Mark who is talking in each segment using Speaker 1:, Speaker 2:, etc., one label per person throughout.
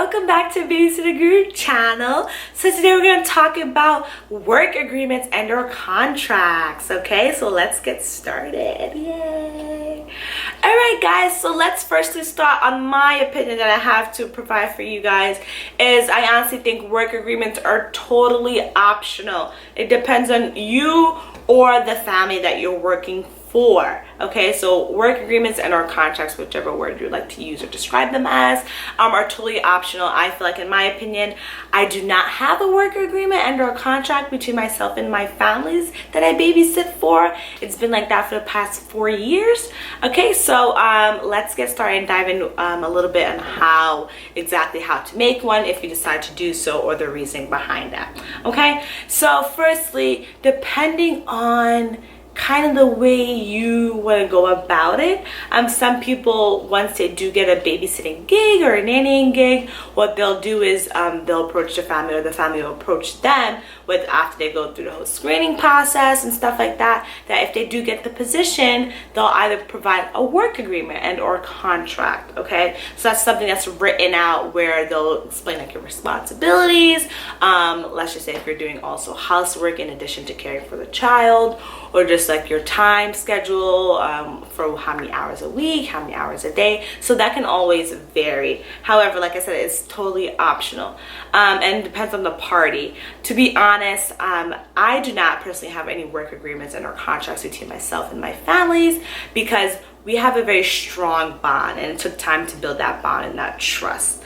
Speaker 1: welcome back to Babysitter Guru channel. So today we're going to talk about work agreements and or contracts. Okay, so let's get started. Yay! Alright guys, so let's firstly start on my opinion that I have to provide for you guys is I honestly think work agreements are totally optional. It depends on you or the family that you're working for. Okay, so work agreements and or contracts, whichever word you like to use or describe them as, are totally optional. I feel like, in my opinion, I do not have a work agreement and or contract between myself and my families that I babysit for. It's been like that for the past 4 years. Okay, so let's get started and dive in a little bit on how to make one if you decide to do so, or the reasoning behind that. Okay, so firstly, depending on kind of the way you want to go about it. Some people, once they do get a babysitting gig or a nannying gig, what they'll do is they'll approach the family, or the family will approach them with, after they go through the whole screening process and stuff like that, that if they do get the position, they'll either provide a work agreement and or contract. Okay, so that's something that's written out where they'll explain like your responsibilities. Let's just say if you're doing also housework in addition to caring for the child, or just like your time schedule for how many hours a week, how many hours a day. So that can always vary. However, like I said, it's totally optional and depends on the party. To be honest, I do not personally have any work agreements and or contracts between myself and my families because we have a very strong bond, and it took time to build that bond and that trust.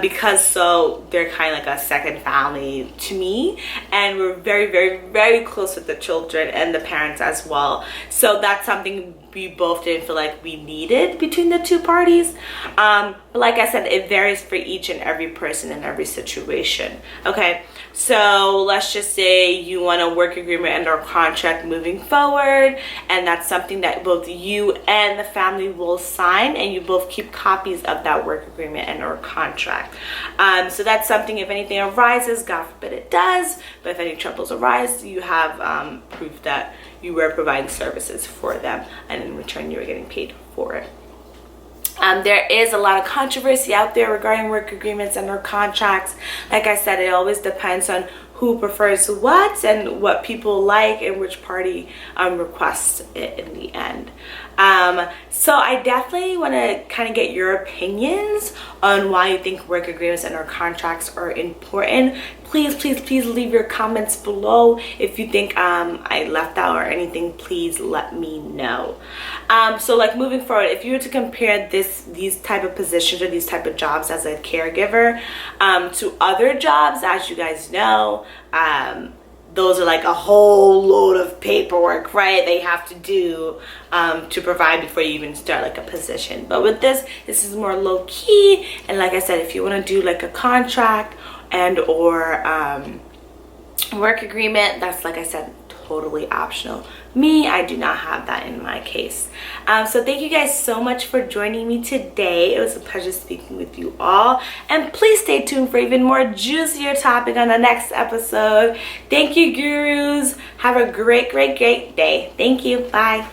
Speaker 1: Because so they're kind of like a second family to me, and we're very, very, very close with the children and the parents as well. So that's something we both didn't feel like we needed between the two parties. But like I said, it varies for each and every person in every situation. Okay, so let's just say you want a work agreement and or contract moving forward, and that's something that both you and the family will sign, and you both keep copies of that work agreement and or contract. So that's something, if anything arises, God forbid it does, but if any troubles arise, you have proof that you were providing services for them, and in return you were getting paid for it. There is a lot of controversy out there regarding work agreements and or contracts. Like I said, it always depends on who prefers what and what people like and which party requests it in the end. So I definitely want to kind of get your opinions on why you think work agreements and or contracts are important. Please, please, please leave your comments below. If you think I left out or anything, please let me know. So like moving forward, if you were to compare these type of positions or these type of jobs as a caregiver to other jobs, as you guys know, those are like a whole load of paperwork, right? They have to do to provide before you even start like a position. But with this is more low key, and like I said, if you want to do like a contract and or work agreement, that's, like I said, totally optional. Me, I do not have that in my case. So thank you guys so much for joining me today. It was a pleasure speaking with you all, and please stay tuned for even more juicier topic on the next episode. Thank you, gurus. Have a great, great, great day. Thank you. Bye.